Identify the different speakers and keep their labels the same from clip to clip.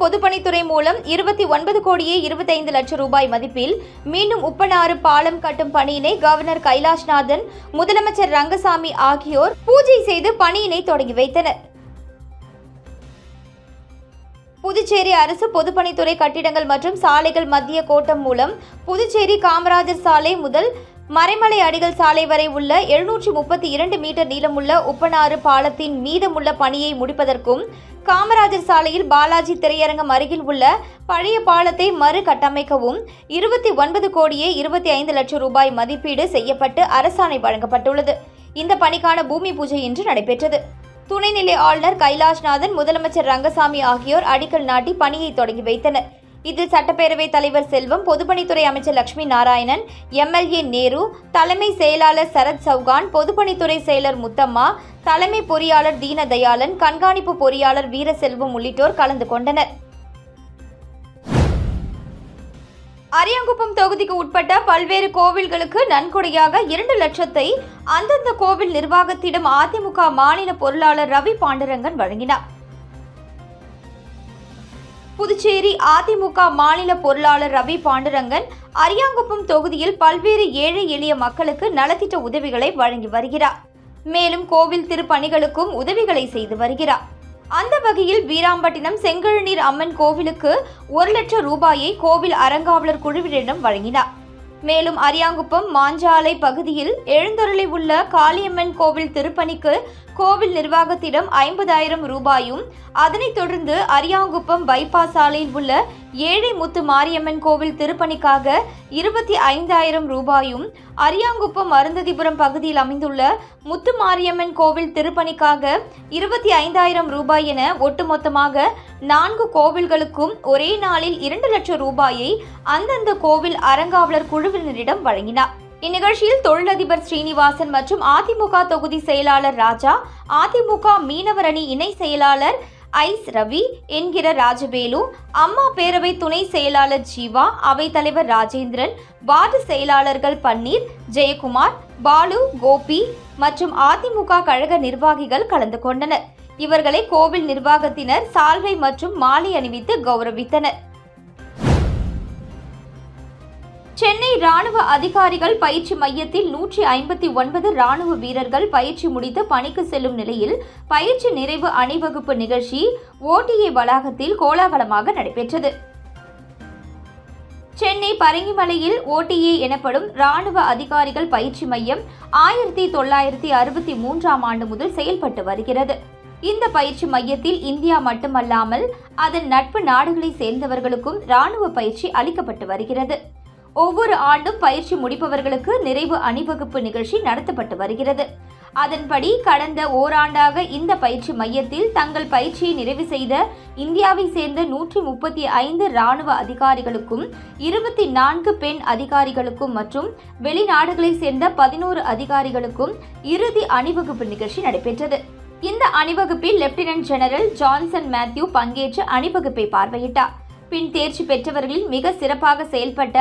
Speaker 1: பொதுப்பணித்துறை மூலம் 29 கோடியே 25 லட்சம் ரூபாய் மதிப்பில் மீண்டும் உப்பனாறு பாலம் கட்டும் பணியினை கவர்னர் கைலாஷ்நாதன், முதலமைச்சர் ரங்கசாமி ஆகியோர் பூஜை செய்து பணியினை தொடங்கி வைத்தனர். புதுச்சேரி அரசு பொதுப்பணித்துறை கட்டிடங்கள் மற்றும் சாலைகள் மத்திய கோட்டம் மூலம் புதுச்சேரி காமராஜர் சாலை முதல் மறைமலை அடிகள் சாலை வரை உள்ள 732 மீட்டர் நீளமுள்ள உப்பனாறு பாலத்தின் மீதமுள்ள பணியை முடிப்பதற்கும், காமராஜர் சாலையில் பாலாஜி திரையரங்கம் அருகில் உள்ள பழைய பாலத்தை மறு கட்டமைக்கவும் 29 கோடியே 25 லட்சம் ரூபாய் மதிப்பீடு செய்யப்பட்டு அரசாணை வழங்கப்பட்டுள்ளது. இந்த பணிக்கான பூமி பூஜை இன்று நடைபெற்றது. துணைநிலை ஆளுநர் கைலாஷ்நாதன், முதலமைச்சர் ரங்கசாமி ஆகியோர் அடிக்கல் நாட்டி பணியை தொடங்கி வைத்தனர். இதில் சட்டப்பேரவைத் தலைவர் செல்வம், பொதுப்பணித்துறை அமைச்சர் லட்சுமி நாராயணன், MLA நேரு, தலைமை செயலாளர் சரத் சௌகான், பொதுப்பணித்துறை செயலர் முத்தம்மா, தலைமை பொறியாளர் தீனதயாளன், கண்காணிப்பு பொறியாளர் வீரசெல்வம் உள்ளிட்டோர் கலந்து கொண்டனர். அரியாங்குப்பம் தொகுதிக்கு உட்பட்ட பல்வேறு கோவில்களுக்கு நன்கொடையாக 2 லட்சத்தை அந்தந்த கோவில் நிர்வாகத்திடம் அதிமுக மாநில பொருளாளர் ரவி பாண்டுரங்கன் வழங்கினார். புதுச்சேரி அதிமுக மாநில பொருளாளர் ரவி பாண்டுரங்கன் அரியாங்குப்பம் தொகுதியில் பல்வேறு ஏழை எளிய மக்களுக்கு நலத்திட்ட உதவிகளை வழங்கி வருகிறார். மேலும் கோவில் திருப்பணிகளுக்கும் உதவிகளை செய்து வருகிறார். அந்த வகையில் வீராம்பட்டினம் செங்கழுநீர் அம்மன் கோவிலுக்கு 1 லட்சம் ரூபாயை கோவில் அறங்காவலர் குழுவினரிடம் வழங்கினார். மேலும் அரியாங்குப்பம் மாஞ்சாலை பகுதியில் எழுந்தருளி உள்ள காளியம்மன் கோவில் திருப்பணிக்கு கோவில் நிர்வாகத்திடம் 50,000 ரூபாயும், அதனைத் தொடர்ந்து அரியாங்குப்பம் பைபாஸ் சாலையில் உள்ள ஏழை முத்து மாரியம்மன் கோவில் திருப்பணிக்காக 25,000 ரூபாயும், அரியாங்குப்பம் அருந்ததிபுரம் பகுதியில் அமைந்துள்ள முத்து மாரியம்மன் கோவில் திருப்பணிக்காக 25,000 ரூபாய் என ஒட்டுமொத்தமாக 4 கோவில்களுக்கும் ஒரே நாளில் 2 லட்சம் ரூபாயை அந்தந்த கோவில் அறங்காவலர் குழுவினரிடம் வழங்கினார். இந்நிகழ்ச்சியில் தொழிலதிபர் ஸ்ரீனிவாசன் மற்றும் அதிமுக தொகுதி செயலாளர் ராஜா, அதிமுக மீனவர் அணி இணை செயலாளர் ஐஸ் ரவி என்கிற ராஜவேலு, அம்மா பேரவை துணை செயலாளர் ஜீவா, அவைத்தலைவர் ராஜேந்திரன், வார்டு செயலாளர்கள் பன்னீர், ஜெயக்குமார், பாலு, கோபி மற்றும் அதிமுக கழக நிர்வாகிகள் கலந்து கொண்டனர். இவர்களை கோவில் நிர்வாகத்தினர் சால்வை மற்றும் மாலை அணிவித்து கௌரவித்தனர். சென்னை ராணுவ அதிகாரிகள் பயிற்சி மையத்தில் 159 ராணுவ வீரர்கள் பயிற்சி முடித்து பணிக்கு செல்லும் நிலையில் பயிற்சி நிறைவு அணிவகுப்பு நிகழ்ச்சி OTA வளாகத்தில் கோலாகலமாக நடைபெற்றது. சென்னை பரங்கிமலையில் OTA எனப்படும் ராணுவ அதிகாரிகள் பயிற்சி மையம் 1963ஆம் ஆண்டு முதல் செயல்பட்டு வருகிறது. இந்த பயிற்சி மையத்தில் இந்தியா மட்டுமல்லாமல் அதன் நட்பு நாடுகளை சேர்ந்தவர்களுக்கும் ராணுவ பயிற்சி அளிக்கப்பட்டு வருகிறது. ஒவ்வொரு ஆண்டும் பயிற்சி முடிப்பவர்களுக்கு நிறைவு அணிவகுப்பு நிகழ்ச்சி நடத்தப்பட்டு வருகிறது. அதன்படி கடந்த ஓராண்டாக இந்த பயிற்சி மையத்தில் தங்கள் பயிற்சியை நிறைவு செய்த இந்தியாவை சேர்ந்த 135 ராணுவ அதிகாரிகளுக்கும் 24 பெண் அதிகாரிகளுக்கும் மற்றும் வெளிநாடுகளை சேர்ந்த 11 அதிகாரிகளுக்கும் இறுதி அணிவகுப்பு நிகழ்ச்சி நடைபெற்றது. இந்த அணிவகுப்பில் லெப்டினன்ட் ஜெனரல் ஜான்சன் மேத்யூ பங்கேற்று அணிவகுப்பை பார்வையிட்டார். பின் தேர்ச்சி பெற்றவர்களில் மிக சிறப்பாக செயல்பட்ட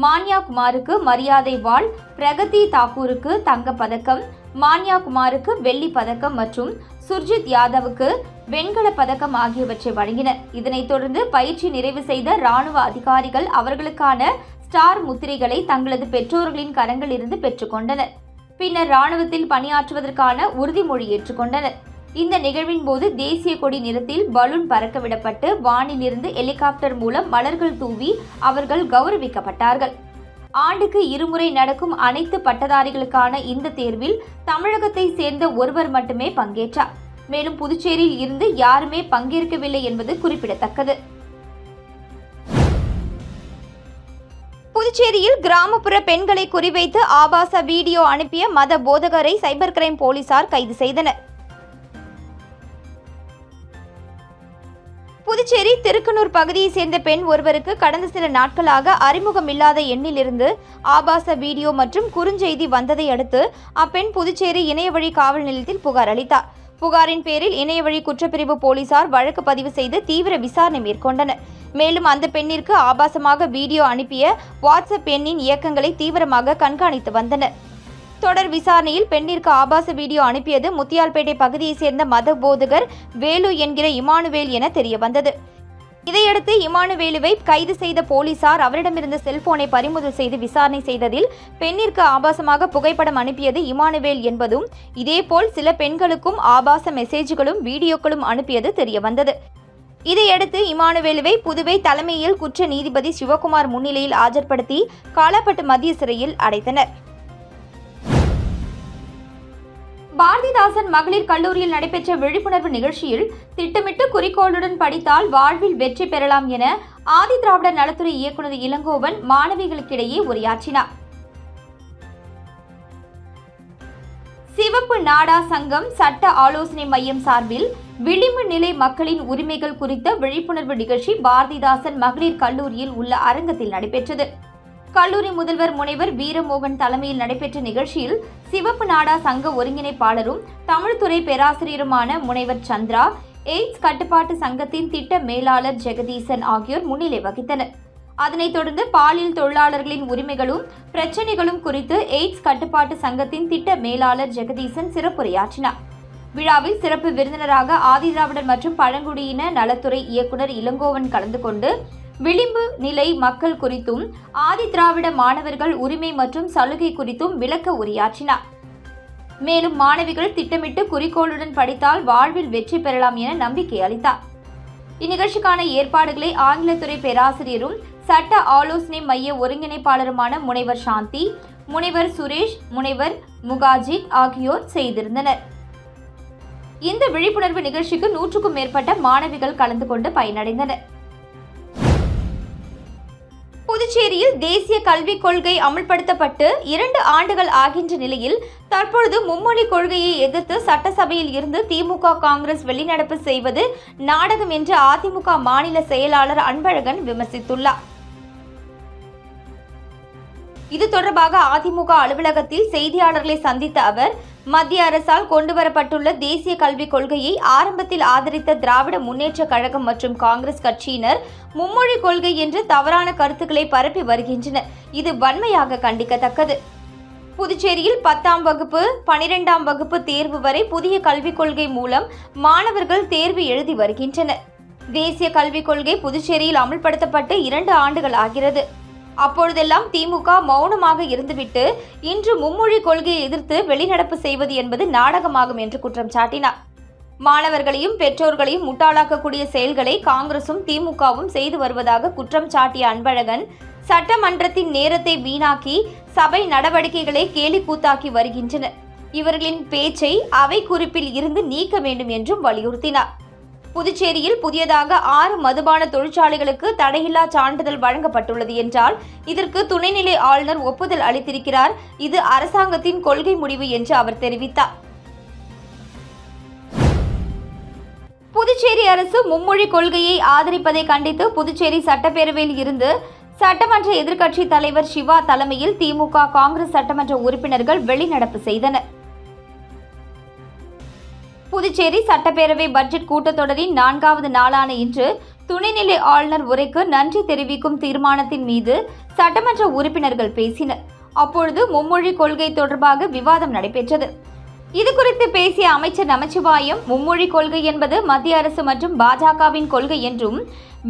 Speaker 1: மான்யா குமாருக்கு மரியாதை வாள், பிரகதி தாக்கூருக்கு தங்கப்பதக்கம், மான்யா குமாருக்கு வெள்ளி பதக்கம் மற்றும் சுர்ஜித் யாதவுக்கு வெண்கல பதக்கம் ஆகியவற்றை வழங்கினர். இதனைத் தொடர்ந்து பயிற்சி நிறைவு செய்த ராணுவ அதிகாரிகள் அவர்களுக்கான ஸ்டார் முத்திரைகளை தங்களது பெற்றோர்களின் கரங்களிலிருந்து பெற்றுக்கொண்டனர். பின்னர் ராணுவத்தில் பணியாற்றுவதற்கான உறுதிமொழி ஏற்றுக்கொண்டனர். இந்த நிகழ்வின் போது தேசிய கொடி நிறத்தில் பலூன் பறக்கவிடப்பட்டு வானிலிருந்து ஹெலிகாப்டர் மூலம் மலர்கள் தூவி அவர்கள் கௌரவிக்கப்பட்டார்கள். ஆண்டுக்கு 2 முறை நடக்கும் அனைத்து பட்டதாரிகளுக்கான இந்த தேர்வில் தமிழகத்தை சேர்ந்த ஒருவர் மட்டுமே பங்கேற்றார். மேலும் புதுச்சேரியில் இருந்து யாருமே பங்கேற்கவில்லை என்பது குறிப்பிடத்தக்கது. புதுச்சேரியில் கிராமப்புற பெண்களை குறிவைத்து ஆபாச வீடியோ அனுப்பிய மத போதகரை சைபர் கிரைம் போலீசார் கைது செய்தனர். புதுச்சேரி திருக்கனூர் பகுதியை சேர்ந்த பெண் ஒருவருக்கு கடந்த சில நாட்களாக அறிமுகமில்லாத எண்ணிலிருந்து ஆபாச வீடியோ மற்றும் குறுஞ்செய்தி வந்ததை அடுத்து அப்பெண் புதுச்சேரி இணையவழி காவல் நிலையத்தில் புகார் அளித்தார். புகாரின் பேரில் இணையவழி குற்றப்பிரிவு போலீசார் வழக்கு பதிவு செய்து தீவிர விசாரணை மேற்கொண்டனர். மேலும் அந்த பெண்ணிற்கு ஆபாசமாக வீடியோ அனுப்பிய வாட்ஸ்அப் எண்ணின் இயக்கங்களை தீவிரமாக கண்காணித்து வந்தனர். தொடர் விசாரணையில் பெண்ணிற்கு ஆபாச வீடியோ அனுப்பியது முத்தியால்பேட்டை பகுதியை சேர்ந்த மத போதகர் வேலு என்கிற இமானுவேல் என தெரியவந்தது. இதையடுத்து இமானுவேலுவை கைது செய்த போலீசார் அவரிடமிருந்த செல்போனை பறிமுதல் செய்து விசாரணை செய்ததில் பெண்ணிற்கு ஆபாசமாக புகைப்படம் அனுப்பியது இமானுவேல் என்பதும், இதேபோல் சில பெண்களுக்கும் ஆபாச மெசேஜ்களும் வீடியோக்களும் அனுப்பியது தெரியவந்தது. இதையடுத்து இமானுவேலுவை புதுவை தலைமையில் குற்ற நீதிபதி சிவகுமார் முன்னிலையில் ஆஜர்படுத்தி காலாப்பட்டு மத்திய சிறையில் அடைத்தனர். பாரதிதாசன் மகளிர் கல்லூரியில் நடைபெற்ற விழிப்புணர்வு நிகழ்ச்சியில் திட்டமிட்டு குறிக்கோளுடன் படித்தால் வாழ்வில் வெற்றி பெறலாம் என ஆதிதிராவிடர் நலத்துறை இயக்குநர் இளங்கோவன் மாணவிகளுக்கிடையே உரையாற்றினார். சிவப்பு நாடா சங்கம் சட்ட ஆலோசனை மையம் சார்பில் விளிம்பு நிலை மக்களின் உரிமைகள் குறித்த விழிப்புணர்வு நிகழ்ச்சி பாரதிதாசன் மகளிர் கல்லூரியில் உள்ள அரங்கத்தில் நடைபெற்றது. கல்லூரி முதல்வர் முனைவர் வீரமோகன் தலைமையில் நடைபெற்ற நிகழ்ச்சியில் சிவப்பு நாடா சங்க ஒருங்கிணைப்பாளரும் தமிழ்துறை பேராசிரியருமான முனைவர் சந்திரா, எய்ட்ஸ் கட்டுப்பாட்டு சங்கத்தின் திட்ட மேலாளர் ஜெகதீசன் ஆகியோர் முன்னிலை வகித்தனர். அதனைத் தொடர்ந்து பாலியல் தொழிலாளர்களின் உரிமைகளும் பிரச்சினைகளும் குறித்து எய்ட்ஸ் கட்டுப்பாட்டு சங்கத்தின் திட்ட மேலாளர் ஜெகதீசன் சிறப்புரையாற்றினார். விழாவில் சிறப்பு விருந்தினராக ஆதிதிராவிடர் மற்றும் பழங்குடியின நலத்துறை இயக்குநர் இளங்கோவன் கலந்து கொண்டு விளிம்பு நிலை மக்கள் குறித்தும் ஆதிதிராவிட மாணவர்கள் உரிமை மற்றும் சலுகை குறித்தும் விளக்க உரையாற்றினார். மேலும் மாணவிகள் திட்டமிட்டு குறிக்கோளுடன் படித்தால் வாழ்வில் வெற்றி பெறலாம் என நம்பிக்கை அளித்தார். இந்நிகழ்ச்சிக்கான ஏற்பாடுகளை ஆங்கிலத்துறை பேராசிரியரும் சட்ட ஆலோசனை மைய ஒருங்கிணைப்பாளருமான முனைவர் சாந்தி, முனைவர் சுரேஷ், முனைவர் முகாஜித் ஆகியோர் செய்திருந்தனர். இந்த விழிப்புணர்வு நிகழ்ச்சிக்கு 100க்கும் மேற்பட்ட மாணவிகள் கலந்து கொண்டு பயனடைந்தனர். புதுச்சேரியில் தேசிய கல்விக் கொள்கை அமல்படுத்தப்பட்டு 2 ஆண்டுகள் ஆகின்ற நிலையில் தற்பொழுது மும்மொழி கொள்கையை எதிர்த்து சட்டசபையில் இருந்து திமுக, காங்கிரஸ் வெளிநடப்பு செய்வது நாடகம் என்று அதிமுக மாநில செயலாளர் அன்பழகன் விமர்சித்துள்ளார். இது தொடர்பாக அதிமுக அலுவலகத்தில் செய்தியாளர்களை சந்தித்த அவர், மத்திய அரசால் கொண்டுவரப்பட்டுள்ள தேசிய கல்விக் கொள்கையை ஆரம்பத்தில் ஆதரித்த திராவிட முன்னேற்றக் கழகம் மற்றும் காங்கிரஸ் கட்சியினர் மும்மொழி கொள்கை என்று தவறான கருத்துக்களை பரப்பி வருகின்றனர். இது வன்மையாக கண்டிக்கத்தக்கது. புதுச்சேரியில் 10ஆம் வகுப்பு, 12ஆம் வகுப்பு தேர்வு வரை புதிய கல்விக் கொள்கை மூலம் மாணவர்கள் தேர்வு எழுதி வருகின்றனர். தேசிய கல்விக் கொள்கை புதுச்சேரியில் அமல்படுத்தப்பட்டு 2 ஆண்டுகள் ஆகிறது. அப்பொழுதெல்லாம் திமுக மௌனமாக இருந்துவிட்டு இன்று மும்மொழி கொள்கையை எதிர்த்து வெளிநடப்பு செய்வது என்பது நாடகமாகும் என்று குற்றம் சாட்டினார். மாணவர்களையும் பெற்றோர்களையும் முட்டாளாக்கக்கூடிய செயல்களை காங்கிரசும் திமுகவும் செய்து வருவதாக குற்றம் சாட்டிய அன்பழகன், சட்டமன்றத்தின் நேரத்தை வீணாக்கி சபை நடவடிக்கைகளை கேலிக்கூத்தாக்கி வருகின்றனர். இவர்களின் பேச்சை அவை குறிப்பில் இருந்து நீக்க வேண்டும் என்றும் வலியுறுத்தினார். புதுச்சேரியில் புதியதாக 6 மதுபான தொழிற்சாலைகளுக்கு தடையில்லா சான்றிதழ் வழங்கப்பட்டுள்ளது என்றால் இதற்கு துணைநிலை ஆளுநர் ஒப்புதல் அளித்திருக்கிறார். இது அரசாங்கத்தின் கொள்கை முடிவு என்று அவர் தெரிவித்தார். புதுச்சேரி அரசு மும்மொழி கொள்கையை ஆதரிப்பதை கண்டித்து புதுச்சேரி சட்டப்பேரவையில் இருந்து சட்டமன்ற எதிர்க்கட்சி தலைவர் சிவா தலைமையில் திமுக, காங்கிரஸ் சட்டமன்ற உறுப்பினர்கள் வெளிநடப்பு செய்தனர். புதுச்சேரி சட்டப்பேரவை பட்ஜெட் கூட்டத்தொடரின் 4வது நாளான இன்று துணைநிலை ஆளுநர் உரைக்கு நன்றி தெரிவிக்கும் தீர்மானத்தின் மீது சட்டமன்ற உறுப்பினர்கள் பேசினர். அப்பொழுது மும்மொழி கொள்கை தொடர்பாக விவாதம் நடைபெற்றது. இதுகுறித்து பேசிய அமைச்சர் நமச்சிவாயம், மும்மொழி கொள்கை என்பது மத்திய அரசு மற்றும் பாஜகவின் கொள்கை என்றும்,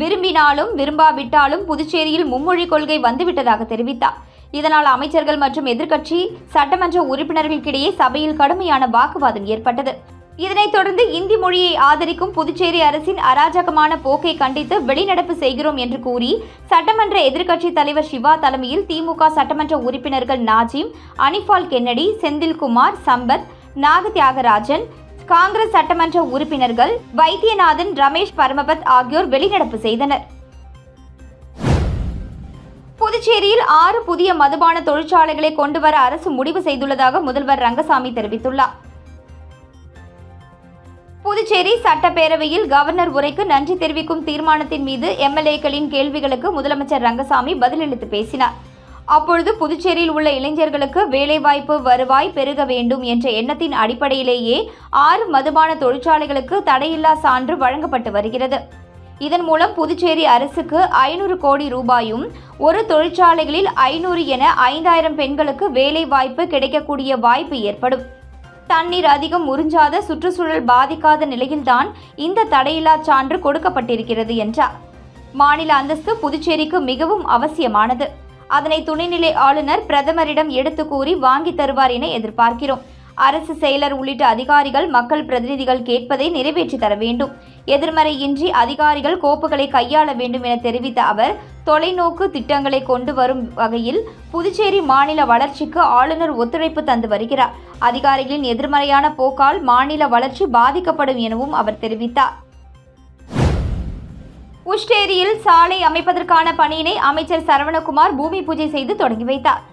Speaker 1: விரும்பினாலும் விரும்பாவிட்டாலும் புதுச்சேரியில் மும்மொழி கொள்கை வந்துவிட்டதாக தெரிவித்தார். இதனால் அமைச்சர்கள் மற்றும் எதிர்க்கட்சி சட்டமன்ற உறுப்பினர்களுக்கிடையே சபையில் கடுமையான வாக்குவாதம் ஏற்பட்டது. இதனைத் தொடர்ந்து இந்தி மொழியை ஆதரிக்கும் புதுச்சேரி அரசின் அராஜகமான போக்கை கண்டித்து வெளிநடப்பு செய்கிறோம் என்று கூறி சட்டமன்ற எதிர்க்கட்சி தலைவர் சிவா தலைமையில் திமுக சட்டமன்ற உறுப்பினர்கள் நாஜிம், அனிஃபால் கென்னடி, செந்தில்குமார், சம்பத், நாகதியாகராஜன், காங்கிரஸ் சட்டமன்ற உறுப்பினர்கள் வைத்தியநாதன், ரமேஷ் பரமபத் ஆகியோர் வெளிநடப்பு செய்தனர். புதுச்சேரியில் 6 புதிய மதுபான தொழிற்சாலைகளை கொண்டுவர அரசு முடிவு செய்துள்ளதாக முதல்வர் ரங்கசாமி தெரிவித்துள்ளார். புதுச்சேரி சட்டப்பேரவையில் கவர்னர் உரைக்கு நன்றி தெரிவிக்கும் தீர்மானத்தின் மீது எம்எல்ஏக்களின் கேள்விகளுக்கு முதலமைச்சர் ரங்கசாமி பதிலளித்து பேசினார். அப்பொழுது புதுச்சேரியில் உள்ள இளைஞர்களுக்கு வேலைவாய்ப்பு, வருவாய் பெருக வேண்டும் என்ற எண்ணத்தின் அடிப்படையிலேயே 6 மதுபான தொழிற்சாலைகளுக்கு தடையில்லா சான்று வழங்கப்பட்டு வருகிறது. இதன் மூலம் புதுச்சேரி அரசுக்கு 500 கோடி ரூபாயும், ஒரு தொழிற்சாலைகளில் 500 என 5000 பெண்களுக்கு வேலை வாய்ப்பு கிடைக்கக்கூடிய வாய்ப்பு ஏற்படும். தண்ணீர் அதிகம் உறிஞ்சாத, சுற்றுச்சூழல் பாதிக்காத நிலையில்தான் இந்த தடையில்லா சான்று கொடுக்கப்பட்டிருக்கிறது என்றார். மாநில அந்தஸ்து புதுச்சேரிக்கு மிகவும் அவசியமானது. அதனை துணைநிலை ஆளுநர் பிரதமரிடம் எடுத்து கூறி வாங்கி தருவார் என எதிர்பார்க்கிறோம். அரசு செயலர் உள்ளிட்ட அதிகாரிகள் மக்கள் பிரதிநிதிகள் கேட்பதை நிறைவேற்றி தர வேண்டும். எதிர்மறையின்றி அதிகாரிகள் கோப்புகளை கையாள வேண்டும் என தெரிவித்த அவர், தொலைநோக்கு திட்டங்களை கொண்டு வரும் வகையில் புதுச்சேரி மாநில வளர்ச்சிக்கு ஆளுநர் ஒத்துழைப்பு தந்து வருகிறார். அதிகாரிகளின் எதிர்மறையான போக்கால் மாநில வளர்ச்சி பாதிக்கப்படும் எனவும் அவர் தெரிவித்தார். உஷ்டேரியில் சாலை அமைப்பதற்கான பணியினை அமைச்சர் சரவணகுமார் பூமி பூஜை செய்து தொடங்கி வைத்தார்.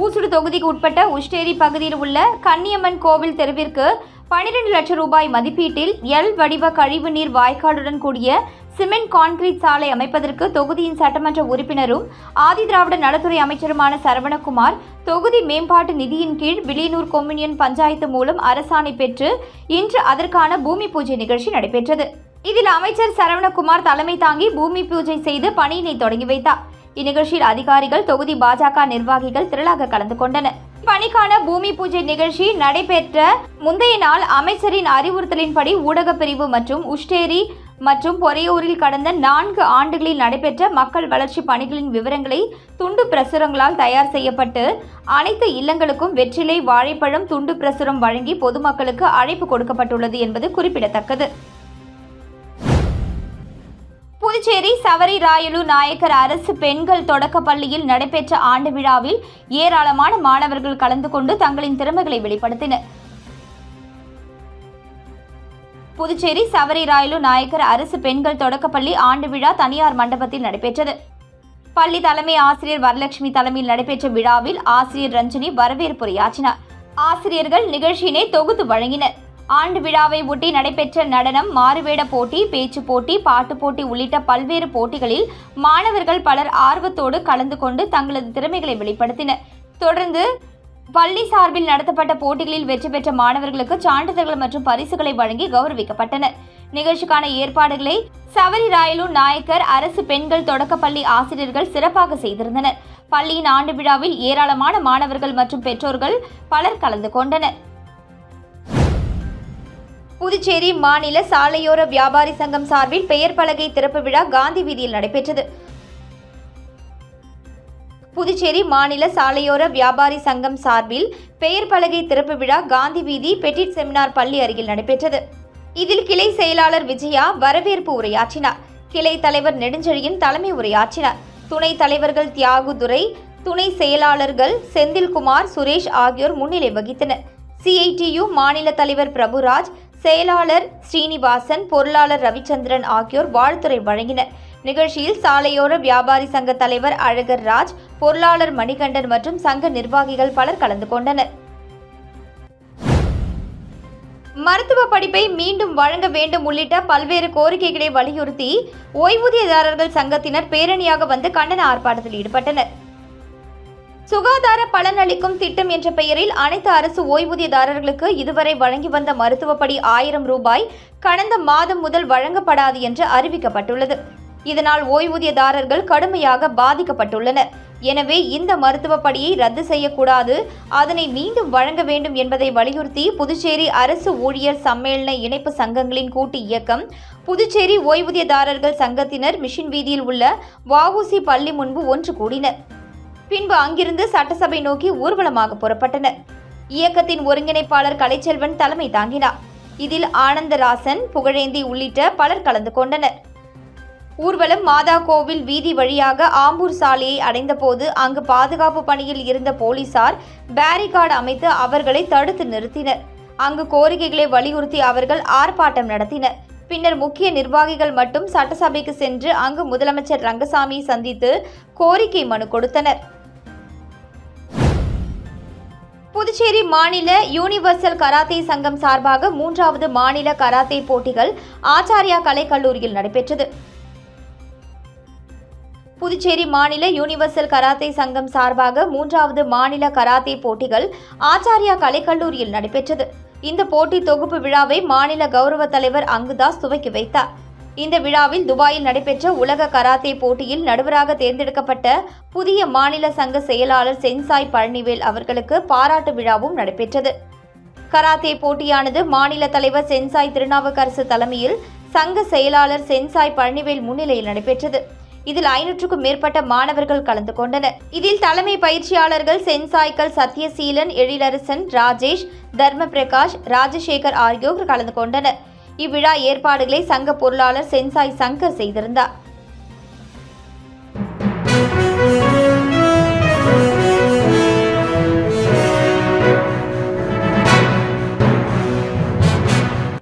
Speaker 1: ஊசுடு தொகுதிக்கு உட்பட்ட உஷ்டேரி பகுதியில் உள்ள கன்னியம்மன் கோவில் தெருவிற்கு 12 லட்சம் ரூபாய் மதிப்பீட்டில் எல் வடிவ கழிவுநீர் வாய்க்காலுடன் கூடிய சிமெண்ட் கான்கிரீட் சாலை அமைப்பதற்கு தொகுதியின் சட்டமன்ற உறுப்பினரும் ஆதிதிராவிட நலத்துறை அமைச்சருமான சரவணகுமார் தொகுதி மேம்பாட்டு நிதியின் கீழ் வில்லியனூர் கொம்யூனியன் பஞ்சாயத்து மூலம் அரசாணை பெற்று இன்று அதற்கான பூமி பூஜை நிகழ்ச்சி நடைபெற்றது. இதில் அமைச்சர் சரவணகுமார் தலைமை தாங்கி பூமி பூஜை செய்து பணியினை தொடங்கி வைத்தார். இந்நிகழ்ச்சியில் அதிகாரிகள், தொகுதி பாஜக நிர்வாகிகள் திரளாக கலந்து கொண்டனர். பணிக்கான பூமி பூஜை நிகழ்ச்சி நடைபெற்ற முந்தைய நாள் அமைச்சரின் அறிவுறுத்தலின்படி ஊடகப் பிரிவு மற்றும் உஷ்டேரி மற்றும் பொறையூரில் கடந்த 4 ஆண்டுகளில் நடைபெற்ற மக்கள் வளர்ச்சி பணிகளின் விவரங்களை துண்டு பிரசுரங்களால் தயார் செய்யப்பட்டு அனைத்து இல்லங்களுக்கும் வெற்றிலை, வாழைப்பழம் துண்டு பிரசுரம் வழங்கி பொதுமக்களுக்கு அழைப்பு கொடுக்கப்பட்டுள்ளது என்பது குறிப்பிடத்தக்கது. புதுச்சேரி சவரி ராயலு நாயக்கர் அரசு பெண்கள் தொடக்கப் பள்ளியில் நடைபெற்ற ஆண்டு விழாவில் ஏராளமான மாணவர்கள் கலந்து கொண்டு தங்களின் திறமைகளை வெளிப்படுத்தினர். புதுச்சேரி சவரி ராயலு நாயக்கர் அரசு பெண்கள் தொடக்கப்பள்ளி ஆண்டு விழா தனியார் மண்டபத்தில் நடைபெற்றது. பள்ளி தலைமை ஆசிரியர் வரலட்சுமி தலைமையில் நடைபெற்ற விழாவில் ஆசிரியர் ரஞ்சனி வரவேற்புரையாற்றினார். ஆசிரியர்கள் நிகழ்ச்சியினை தொகுத்து வழங்கினர். ஆண்டு விழாவை ஒட்டி நடைபெற்ற நடனம், மாறுவேட போட்டி, பேச்சு போட்டி, பாட்டு போட்டி உள்ளிட்ட பல்வேறு போட்டிகளில் மாணவர்கள் பலர் ஆர்வத்தோடு கலந்து கொண்டு தங்களது திறமைகளை வெளிப்படுத்தினர். தொடர்ந்து பள்ளி சார்பில் நடத்தப்பட்ட போட்டிகளில் வெற்றி பெற்ற மாணவர்களுக்கு சான்றிதழ்கள் மற்றும் பரிசுகளை வழங்கி கௌரவிக்கப்பட்டனர். நிகழ்ச்சிக்கான ஏற்பாடுகளை சவரி ராயலு நாயக்கர் அரசு பெண்கள் தொடக்கப்பள்ளி ஆசிரியர்கள் சிறப்பாக செய்திருந்தனர். பள்ளியின் ஆண்டு விழாவில் ஏராளமான மாணவர்கள் மற்றும் பெற்றோர்கள் பலர் கலந்து கொண்டனர். புதுச்சேரி மாநில சாலையோர வியாபாரி சங்கம் சார்பில் பெயர் பலகை திறப்பு விழா காந்தி வீதியில் நடைபெற்றது. புதுச்சேரி மாநில சாலையோர வியாபாரி சங்கம் சார்பில் பெயர் பலகை திறப்பு விழா காந்தி வீதி பெட்டிட் செமினார் பள்ளி அருகில் நடைபெற்றது. இதில் கிளை செயலாளர் விஜயா வரவேற்பு உரையாற்றினார். கிளை தலைவர் நெடுஞ்செழியன் தலைமை உரையாற்றினார். துணைத் தலைவர்கள் தியாகுதுரை, துணை செயலாளர்கள் செந்தில்குமார், சுரேஷ் ஆகியோர் முன்னிலை வகித்தனர். CITU மாநில தலைவர் பிரபுராஜ், செயலாளர் ஸ்ரீனிவாசன், பொருளாளர் ரவிச்சந்திரன் ஆகியோர் வாழ்த்துரை வழங்கினர். நிகழ்ச்சியில் சாலையோர வியாபாரி சங்க தலைவர் அழகர் ராஜ், பொருளாளர் மணிகண்டன் மற்றும் சங்க நிர்வாகிகள் பலர் கலந்து கொண்டனர். மருத்துவ படிப்பை மீண்டும் வழங்க வேண்டும் உள்ளிட்ட பல்வேறு கோரிக்கைகளை வலியுறுத்தி ஓய்வூதியதாரர்கள் சங்கத்தினர் பேரணியாக வந்து கண்டன ஆர்ப்பாட்டத்தில் ஈடுபட்டனர். சுகாதார பலனளிக்கும் திட்டம் என்ற பெயரில் அனைத்து அரசு ஓய்வூதியதாரர்களுக்கு இதுவரை வழங்கி வந்த மருத்துவப்படி 1000 ரூபாய் கடந்த மாதம் முதல் வழங்கப்படாது என்று அறிவிக்கப்பட்டுள்ளது. இதனால் ஓய்வூதியதாரர்கள் கடுமையாக பாதிக்கப்பட்டுள்ளனர். எனவே இந்த மருத்துவப்படியை ரத்து செய்யக்கூடாது, அதனை மீண்டும் வழங்க வேண்டும் என்பதை வலியுறுத்தி புதுச்சேரி அரசு ஊழியர் சம்மேளன இணைப்பு சங்கங்களின் கூட்டு இயக்கம் புதுச்சேரி ஓய்வூதியதாரர்கள் சங்கத்தினர் மிஷின் வீதியில் உள்ள வஉசி பள்ளி முன்பு ஒன்று கூடினர். பின்பு அங்கிருந்து சட்டசபை நோக்கி ஊர்வலமாக புறப்பட்டனர். இயக்கத்தின் ஒருங்கிணைப்பாளர் கலைச்செல்வன் தலைமை தாங்கினார். இதில் ஆனந்தராசன், புகழேந்தி உள்ளிட்ட பலர் கலந்து கொண்டனர். ஊர்வலம் மாதா கோவில் வீதி வழியாக ஆம்பூர் சாலையை அடைந்தபோது அங்கு பாதுகாப்பு பணியில் இருந்த போலீசார் பேரிகார்டு அமைத்து அவர்களை தடுத்து நிறுத்தினர். அங்கு கோரிக்கைகளை வலியுறுத்தி அவர்கள் ஆர்ப்பாட்டம் நடத்தினர். பின்னர் முக்கிய நிர்வாகிகள் மட்டும் சட்டசபைக்கு சென்று அங்கு முதலமைச்சர் ரங்கசாமியை சந்தித்து கோரிக்கை மனு கொடுத்தனர். புதுச்சேரி மாநில யூனிவர்சல் கராத்தே சங்கம் சார்பாக 3வது மாநில கராத்தே போட்டிகள் ஆச்சாரியா கலைக்கல்லூரியில் நடைபெற்றது. புதுச்சேரி மாநில யூனிவர்சல் கராத்தே சங்கம் சார்பாக 3வது மாநில கராத்தே போட்டிகள் ஆச்சாரியா கலைக்கல்லூரியில் நடைபெற்றது. இந்த போட்டி தொகுப்பு விழாவை மாநில கௌரவ தலைவர் அங்குதாஸ் துவக்கி வைத்தார். இந்த விழாவில் துபாயில் நடைபெற்ற உலக கராத்தே போட்டியில் நடுவராக தேர்ந்தெடுக்கப்பட்ட புதிய மாநில சங்க செயலாளர் சென்சாய் பழனிவேல் அவர்களுக்கு பாராட்டு விழாவும் நடைபெற்றது. கராத்தே போட்டியானது மாநில தலைவர் சென்சாய் திருநாவுக்கரசு தலைமையில் சங்க செயலாளர் சென்சாய் பழனிவேல் முன்னிலையில் நடைபெற்றது. இதில் 500க்கும் மேற்பட்ட மாணவர்கள் கலந்து கொண்டனர். இதில் தலைமை பயிற்சியாளர்கள் சென்சாய்கள் சத்யசீலன், எழிலரசன், ராஜேஷ், தர்ம பிரகாஷ், ராஜசேகர் ஆகியோர் கலந்து கொண்டனர். இவ்விழா ஏற்பாடுகளை சங்க பொருளாளர் சென்சாய் சங்கர் செய்திருந்தார்.